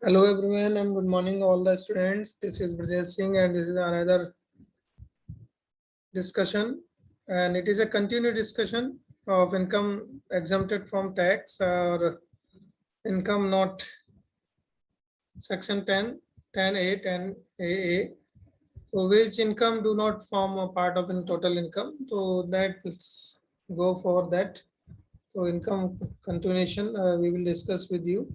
Hello everyone and good morning all the students. This is Brajesh Singh and this is another discussion, and it is a continued discussion of income exempted from tax or income not section 10, 10A, 10AA. So which income do not form a part of in total income. So that let's go for that. So income continuation we will discuss with you.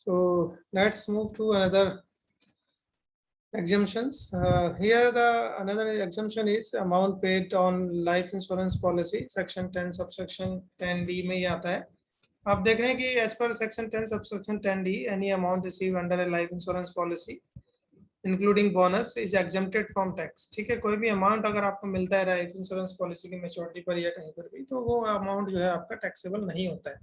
So let's move to another exemptions. Here the another exemption is amount paid on life insurance policy. Section 10 subsection 10D में ही आता है. आप देख रहे हैं कि as per section 10 subsection 10D any amount received under a life insurance policy including bonus is exempted from tax. ठीक है, कोई भी अमाउंट अगर आपको मिलता है लाइफ इंश्योरेंस पॉलिसी की मैच्योरिटी पर या कहीं पर भी, तो वो अमाउंट जो है आपका टैक्सेबल नहीं होता है.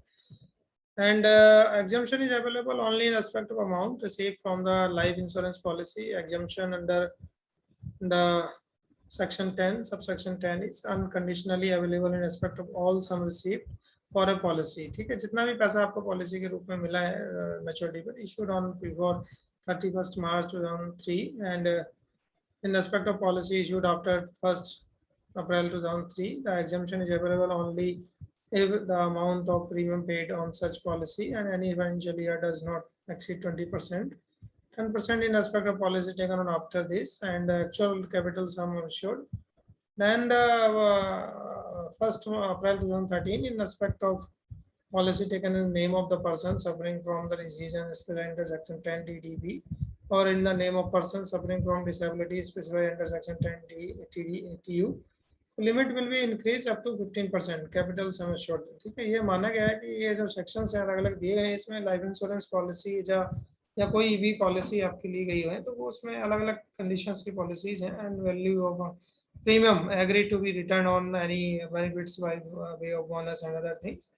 And exemption is available only in respect of amount received from the life insurance policy. Exemption under the section 10 subsection 10 is unconditionally available in respect of all sum received for a policy. ठीक है, जितना भी पैसा आपको policy के रूप में मिला है मैच्योरिटी पर, issued on before 31st March 2003 and in respect of policy issued after 1st April 2003, the exemption is available only if the amount of premium paid on such policy and any financial year does not exceed 20%, 10% in respect of policy taken on after this, and the actual capital sum assured. Then the 1st April 2013 in respect of policy taken in the name of the person suffering from the disease and specified under section 10 TDB, or in the name of person suffering from disability specified under section 10 TU, limit will be increase up to 15% capital sum assured. ठीक है, ये माना गया है कि ये जो sections हैं अलग अलग दिए गए हैं इसमें लाइफ इंश्योरेंस पॉलिसी या कोई भी पॉलिसी आपकी ली गई है तो वो उसमें अलग अलग कंडीशंस की पॉलिसीज हैं. And value of premium agree to be return on any benefits by way of bonus and other things.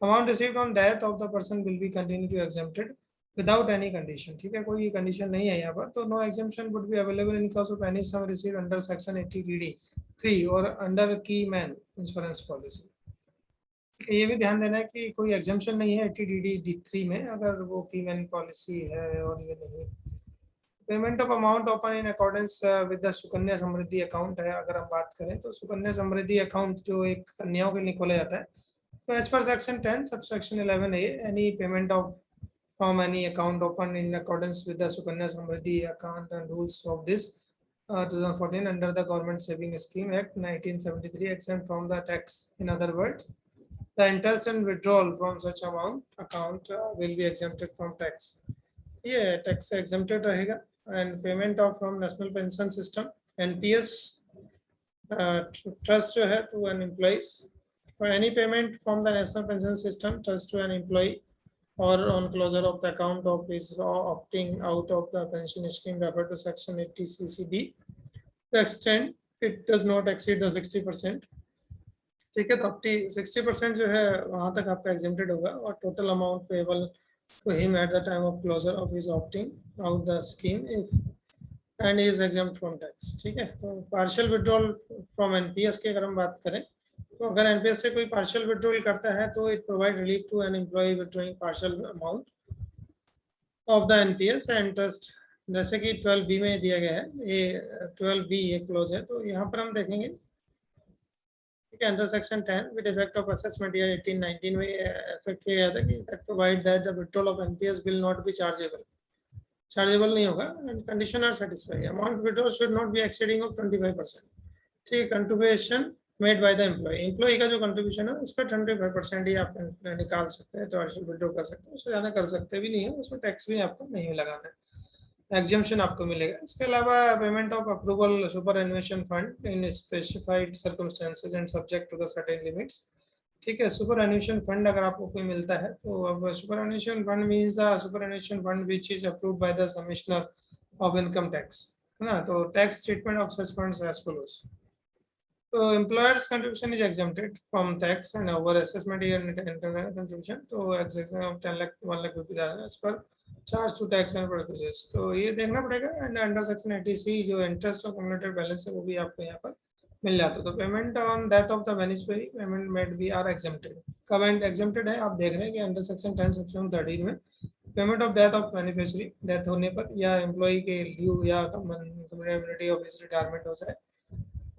Amount received on death of the person will be continue to exempted without any condition. ठीक है, कोई condition नहीं है यहाँ पर. तो no exemption would be available in case of any sum received under section 80 3 और under की मैन इंश्योरेंस पॉलिसी. ये भी ध्यान देना है कि कोई एग्जाम्पशन नहीं है 80DD3 में अगर वो की मैन पॉलिसी है और ये नहीं. Payment of amount open in accordance with the Sukanya Samriddhi account है. अगर हम बात करें तो सुकन्या समृद्धि अकाउंट जो एक कन्याओं के लिए खोला जाता है, तो as per section 10 subsection 11A any payment of from any account opened in accordance with the Sukanya Samriddhi account and rules of this 2014 under the Government Saving Scheme Act 1973 exempt from the tax. In other words, the interest and withdrawal from such amount account will be exempted from tax. ये tax exempted रहेगा. And payment of from National Pension System NPS trust जो है to an employees, for any payment from the National Pension System trust to an employee or on closure of the account of his opting out of the pension scheme referred to section 80 CCB, the extent it does not exceed the 60%. ठीक है, तो up to 60% जो है वहाँ तक आपका exempted होगा और total amount payable to him at the time of closure of his opting out the scheme if and is exempt from tax. ठीक है, तो partial withdrawal from NPS की अगर हम बात करें तो अगर एनपीएस से कोई पार्शियल विड्रॉल करता है तो it provide relief to an employee withdrawing partial amount of the NPS and interest, जैसे कि 12B में दिया गया है. ये 12B ये क्लोज है. तो यहाँ पर हम देखेंगे ठीक है, under section 10 with effect of assessment year 18-19 में इफेक्ट किया गया था कि that provide that the withdrawal of NPS will not be chargeable नहीं होगा and condition are satisfied. Amount withdrawal should not be exceeding of 25%. ठीक है, contribution made by the employee का जो कंट्रीब्यूशन है उस पर 25% ही आप निकाल सकते हैं, पार्शियल विड्रॉ कर सकते हैं. उससे ज़्यादा कर सकते भी नहीं है, उसमें टैक्स भी आपको नहीं लगाना है, एग्जेम्पशन आपको मिलेगा. इसके अलावा payment of approval superannuation fund in specified circumstances and subject to the certain limits. ठीक है, सुपर एनुएशन फंड अगर आपको कोई मिलता है तो अब superannuation fund means the superannuation fund which is approved by the commissioner of income tax, है ना. तो tax treatment of such funds as follows. So employer's contribution is exempted from tax and over assessment year contribution. So exemption of 10 lakh 1 lakh rupees as per charge to tax and purposes, तो ये देखना पड़ेगा। And under section 80C जो interest और कम्युलेटेड balance है वो भी आपको यहाँ पर मिल जाता है। तो payment on death of the beneficiary payment made be are exempted. कब एग्जेम्प्टेड है आप देख रहे हैं कि अंडर सेक्शन 10 सेक्शन 13 में payment of death of beneficiary, death होने पर या एम्प्लॉई के लीव या कम्युनिटी ऑफ हिज रिटायरमेंट हो जाए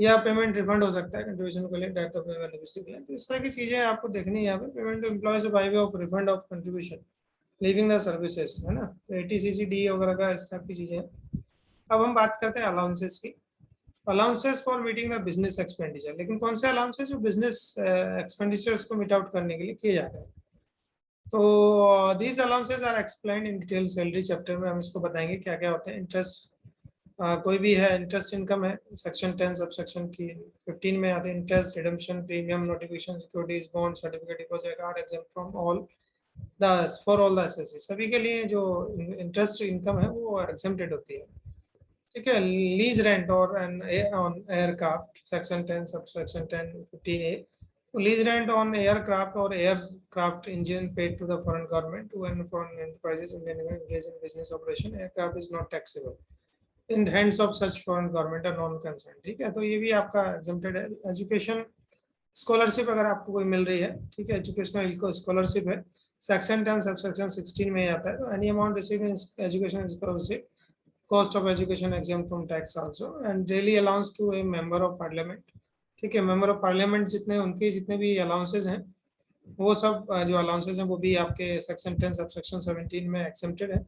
या पेमेंट रिफंड हो सकता है कंट्रीब्यूशन के लिए डेथ ऑफ बेनिफिशियरी के लिए। तो इस तरह की चीजें आपको देखनी है यहाँ पे। Payment to employees by way of refund of contribution living the services, है ना। तो 80CCD वगैरह का इस टाइप की चीजें हैं। अब हम बात करते हैं अलाउंसेस की। Allowances for meeting the business expenditure, लेकिन कौन से अलाउंसेस जो बिजनेस एक्सपेंडिचर्स को मीट आउट करने के लिए किए जाते हैं। तो these allowances are explained in detail salary chapter में, हम इसको बताएंगे क्या क्या होते हैं। इंटरेस्ट कोई भी है, इंटरेस्ट इनकम है, सेक्शन 10 सब सेक्शन की 15 में आते हैं। Interest, redemption, premium, notification, securities, bond, certificate, deposit, card exempt from all for all the एसेसी, सभी के लिए जो इंटरेस्ट इनकम है वो एग्जेम्प्टेड होती है। ठीक है। लीज रेंट और on aircraft, section 10 sub section 10 15A। Lease rent on aircraft और aircraft engine paid to the foreign government when foreign enterprises engage in business operation, aircraft is not taxable in hands of such foreign government or non concerned। ठीक है, तो ये भी आपका exempted है। Education scholarship अगर आपको कोई मिल रही है, ठीक है, एजुकेशनल स्कॉलरशिप है, सेक्शन 10 सब सेक्शन 16 में आता है। तो any amount receive in education scholarship, cost of education exempt from tax also, and daily allowance to a member of parliament। ठीक है, मेंबर ऑफ पार्लियामेंट जितने उनके जितने भी अलाउंसेज हैं वो सब जो अलाउंसेज हैं वो भी आपके सेक्शन 10 सब सेक्शन 17 में एक्सेप्टेड है।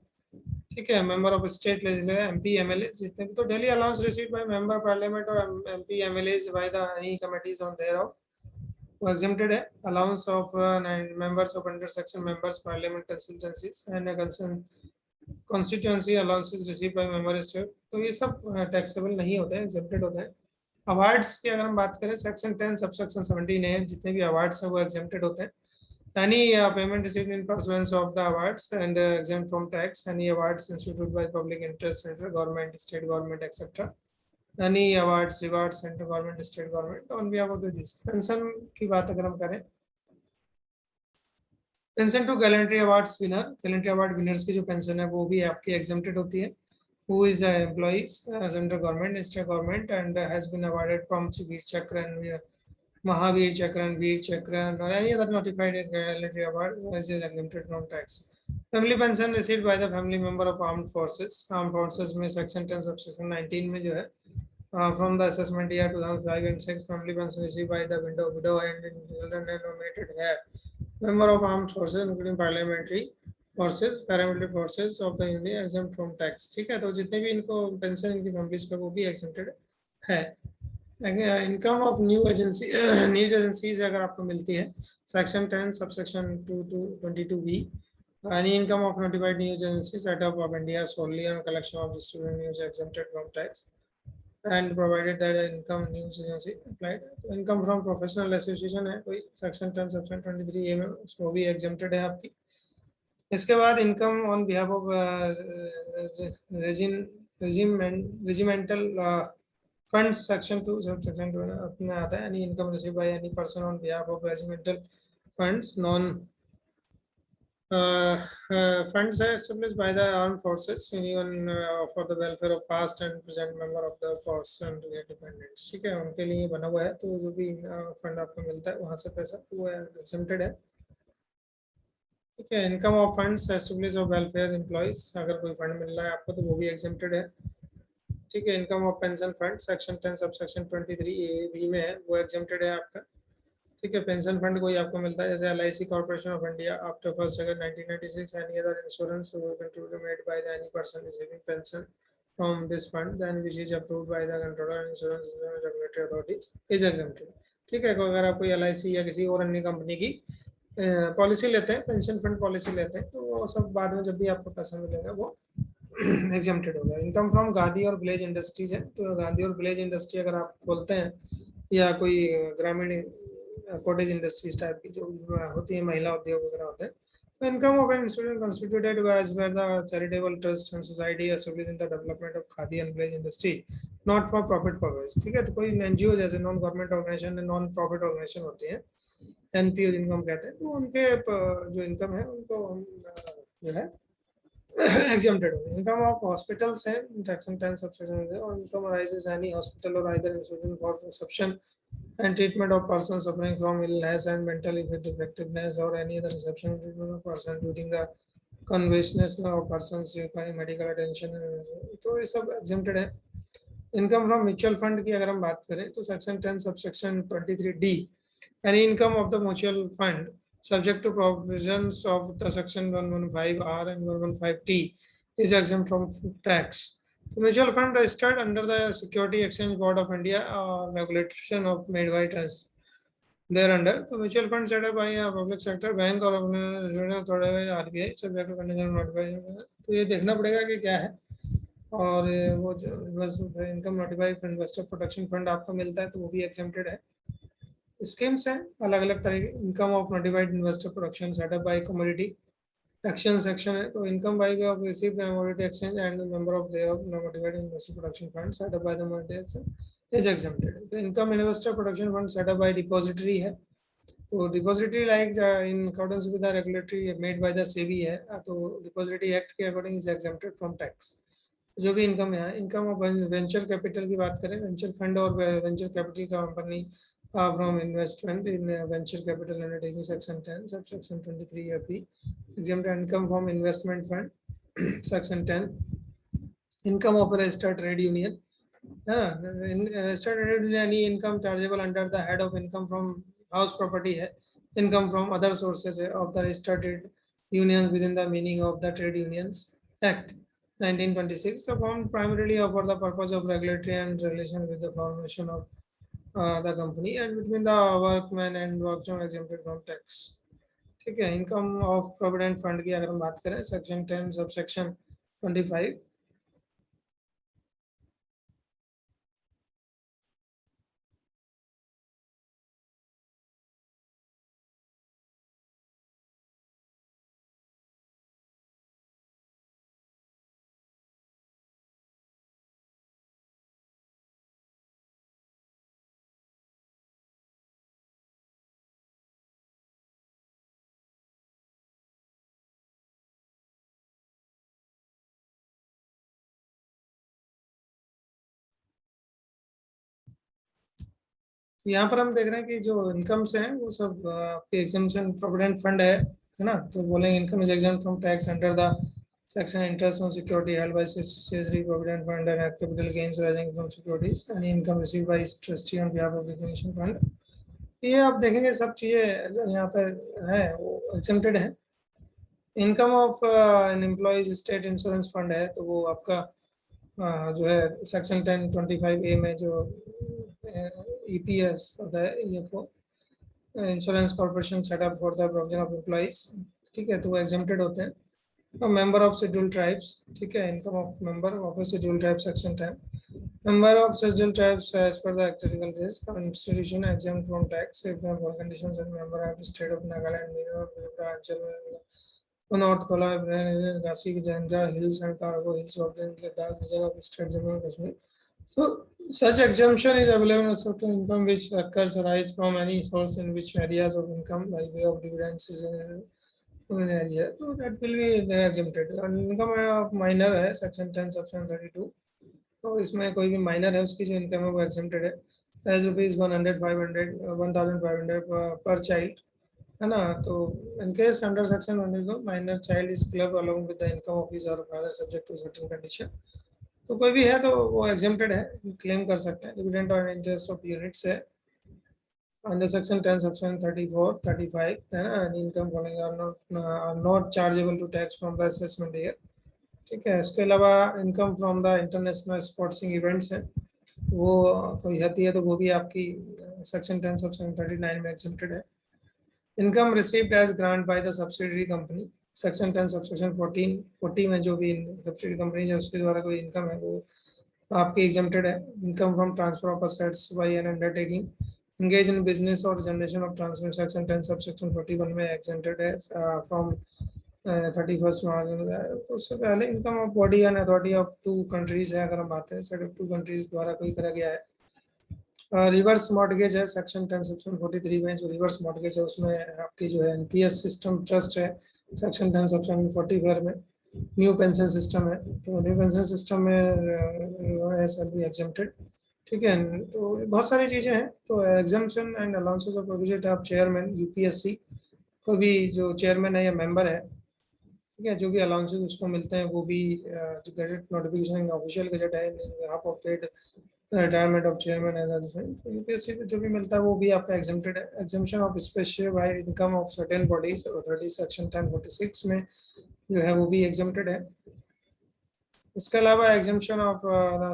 ठीक है। Member of state legislature, MP, MLA जितने भी, तो daily allowance receive by member parliament और MP, MLA by the any committees on their of, वो exempted है। Allowance of members of under section members parliament consultancies and constituency allowances receive by member state, तो ये सब taxable नहीं होते हैं, exempted होते हैं। अवार्ड्स की अगर हम बात करें, सेक्शन 10 सब सेक्शन 17 है, जितने भी अवार्ड्स हैं वो एग्जेम्प्टेड होते हैं। Any payment received in pursuance of the awards and exempt from tax. Any awards instituted by public interest, central government, state government, etc. Any awards, rewards, central government, state government on behalf of the district। Pension की बात अगर हम करें, pension to gallantry awards winner, gallantry award winners की जो pension है वो भी आपकी एग्जेम्प्टेड होती है। Who is employees central government, state government and has been awarded from Veer Chakra and Mahavir Chakra and Veer Chakra or any other notified gallantry award is exempted from tax। Family pension received by the family member of armed forces, armed forces में section 10 subsection 19 में जो है from the assessment year 2005 and 6 family pension received by the widow and children and nominated है member of armed forces including parliamentary forces, paramilitary forces of the India exempt from tax। ठीक है, तो जितने भी इनको पेंशन इनकी families का वो भी एग्जेम्प्टेड है। Income of new agency, news agencies अगर आपको मिलती है, section 10 sub section 2 to 22B। Any income of notified news agency setup of India solely on collection of distributed news exempted from tax and provided that income news agency applied। Income from professional association है कोई, section 10 section 23A में, उसको भी exempted है आपकी। इसके बाद income on behalf of regimental funds, section 2 sub section 2 अपने आता है। Any income receive by any person on behalf of regimental funds, non funds are established by the armed forces even for the welfare of past and present member of the force and their dependents। ठीक है, उनके लिए बना हुआ है, तो जो भी फंड आपको मिलता है वहां से पैसा वो एग्जेम्प्टेड है। ठीक है। Income of funds establish of welfare employees, अगर कोई फंड मिल रहा है आपको तो वो भी एग्जेम्प्टेड है। ठीक है। Income of pension fund section 10 sub section 23A में है, वो एग्जेम्प्टेड है आपका। ठीक है। पेंशन फंड कोई आपको मिलता है जैसे LIC corporation of India after 1 August 1996, any other insurance contribute made by the any person receiving pension from this fund then which is approved by the controller and insurance regulatory authorities is exempted. ठीक है। अगर आप कोई LIC या किसी और अन्य company की पॉलिसी लेते हैं, पेंशन फंड पॉलिसी लेते हैं, तो वो सब बाद में जब भी आपको पैसा मिलेगा वो एग्जेम्प्टेड होगा। इनकम फ्रॉम गांधी और विलेज इंडस्ट्रीज है, तो गांधी और विलेज इंडस्ट्री अगर आप खोलते हैं या कोई ग्रामीण कॉटेज इंडस्ट्रीज टाइप की जो होती है, महिला उद्योग वगैरह होते हैं, तो income of an institution constituted as per the charitable trust and society established in the development of khadi and village industry not for profit purpose. ठीक है, तो कोई एनजीओ जैसे non government organization, non profit organization होती है, NPO जिनको हम कहते हैं, तो उनके जो इनकम है उनको जो है exempted होंगे। इनकम ऑफ हॉस्पिटल्स है सेक्शन 10 सबसेक्शन और इनकम अराइजेस एनी हॉस्पिटल और either institution for reception and treatment of persons suffering from illness and mental defectiveness or any other reception and treatment of person during the convalescence of persons requiring medical attention। तो ये सब exempted है। Income from mutual fund की अगर हम बात करें तो section 10 subsection 23D any income of the mutual fund subject to provisions of the section 115R and 115T is exempt from tax। Mutual fund registered under the security exchange board of India regulation of made by trans thereunder. तो mutual fund setup by public sector bank और RBI subject to condition notified. तो ये देखना पड़ेगा कि क्या है। और वो जो income notified investor protection fund आपको मिलता है तो वो भी एग्जेम्प्टेड है। स्कीम्स हैं अलग अलग तरह के। Income of notified investor protection setup by commodity action section है। तो income by way of received commodity exchange and member of their notified investor protection fund setup by the merchant is exempted. तो income investor protection fund setup by depository है। तो depository like in accordance with the regulatory made by the SEBI है। तो depository act के according is exempted from tax. जो भी income है, income of venture capital की बात करें, वेंचर फंड और venture capital company from investment in venture capital undertaking section 10 subsection 23 exempt income from investment fund section 10 income of a registered trade union registered trade union any income chargeable under the head of income from house property है। income from other sources of the registered trade unions within the meaning of the Trade Unions Act 1926 the form primarily for the purpose of regulatory and relation with the formation of the company and between the workman and workman exempted from tax। ठीक है। Income of provident fund की अगर हम बात करें section 10 sub section 25 यहाँ पर हम देख रहे हैं कि जो इनकम्स हैं वो सब आपके एग्जामिशन प्रोविडेंट फंड है ना। तो बोलेंगे income is exam from tax under the section interest on security held by secretary provident fund and capital gains rising from securities any income received by trustee on behalf of the fund. ये आप देखेंगे सब चीजें जो यहाँ पर है वो एग्जेम्प्टेड है। Income of an employees state insurance fund है तो वो आपका जो है सेक्शन 1025A में जो EPS होता है ये को insurance corporation setup for the provision of employees. ठीक है। तो वो एग्जेम्प्टेड होते हैं। तो मेंबर ऑफ शेड्यूल्ड ट्राइब्स, ठीक है। Income of member of scheduled tribe section 10 member of scheduled tribes as per the actual risk institution exempt from tax if four conditions and member of state of Nagaland North Korea, Rasi, Jandra Hills and Cargo Hills of the Ladakh region of State Jammu and Kashmir. So such exemption is available on certain income which occurs arise from any source in which areas of income by way of dividends is in an area. So that will be exempted. And income of minor है section 10 section 32। तो इसमें कोई भी minor है उसकी जो income है वो exempted है। As rupees 100, 500, 1,500 per child है ना। तो in case under section 1 minor child is club along with the income of his और father subject to certain condition. तो कोई भी है तो वो एग्जेम्प्टेड है, क्लेम कर सकते हैं। डिविडेंड और इंटरेस्ट ऑफ यूनिट्स है अंडर सेक्शन 10 सेक्शन 34 35 है ना। Income following are not chargeable to tax from the assessment year. ठीक है। इसके अलावा income from the international sporting events है वो कोई होती है तो वो भी आपकी सेक्शन 10 सेक्शन 39 में एग्जेम्प्टेड है। Income received as grant by the subsidiary company section 10 subsection 40 में जो भी सब्सिडरी कंपनी है उसके द्वारा कोई इनकम है वो आपकी एग्जेम्प्टेड है। Income from transfer of assets by an undertaking engage in business or generation of transmission section 10 subsection 41 में exempted है from 31st March। तो उससे पहले income of body and authority of 2 countries है अगर हम बात करें सेट ऑफ 2 कंट्रीज द्वारा कोई करा गया है। रिवर्स मॉर्गेज है सेक्शन 10 सेक्शन 43 में जो रिवर्स मॉर्गेज है उसमें आपकी जो है एनपीएस सिस्टम ट्रस्ट है सेक्शन 10 सेक्शन 44 में। न्यू पेंशन सिस्टम है, तो न्यू पेंशन सिस्टम में सैलरी एग्जेम्प्टेड, ठीक है। तो बहुत सारी चीज़ें हैं, तो exemption and allowances of provision of chairman UPSC को भी, जो चेयरमैन है या मेंबर है, ठीक है, जो भी अलाउंसेस उसको मिलते हैं वो भी जो गजट नोटिफिकेशन ऑफिशियल गजट है यहाँ पर paid retirement of chairman as UPSC को जो भी मिलता है वो भी आपका एग्जेम्प्टेड है। Exemption of special bye income of certain bodies authority section 1046 में जो है वो भी एग्जेम्प्टेड है। इसके अलावा exemption of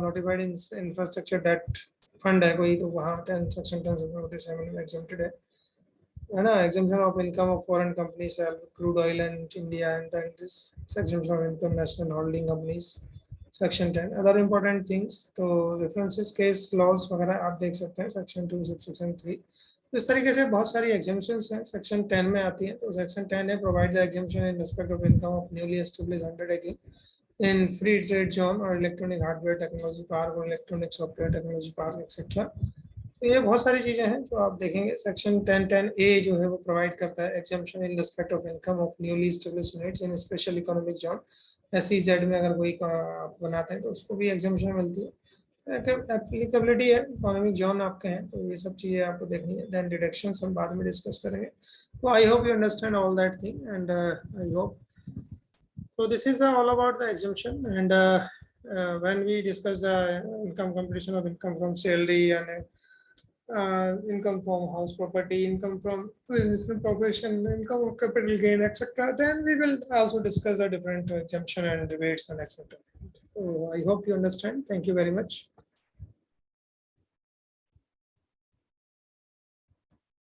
notified infrastructure debt fund है कोई, तो वहाँ 10 सेक्शन 1047 में एग्जेम्प्टेड है ना। Exemption of income of foreign companies, crude oil and India and this exemption of income national holding companies section 10 other important things. तो रेफरेंसेस केस लॉज वगैरह आप देख सकते हैं सेक्शन 2 सेक्शन 3। तो इस तरीके से बहुत सारी एग्जाम्पशंस हैं सेक्शन 10 में आती है। तो सेक्शन 10 है provide the exemption in respect of income of newly established undertaking in free trade zone और इलेक्ट्रॉनिक हार्डवेयर टेक्नोलॉजी पार्क और electronic software technology park etcetera. तो ये बहुत सारी चीजें हैं जो आप देखेंगे। सेक्शन 10(10)A जो है वो प्रोवाइड करता है exemption in respect of income of newly established units in special economic zone. SEZ में अगर कोई बनाते हैं तो उसको भी एग्जाम्पशन मिलती है। एप्लीकेबिलिटी है, इकोनॉमिक जोन आपके हैं, तो ये सब चीजें आपको देखनी है। देन डिडक्शंस हम बाद में डिस्कस करेंगे। तो I hope you understand all that thing and I hope so this is all about the exemption and when we discuss the income competition of income from salary and income from house property, income from business profession, income of capital gain, etc. Then we will also discuss the different exemption and rebates and etc. So I hope you understand. Thank you very much.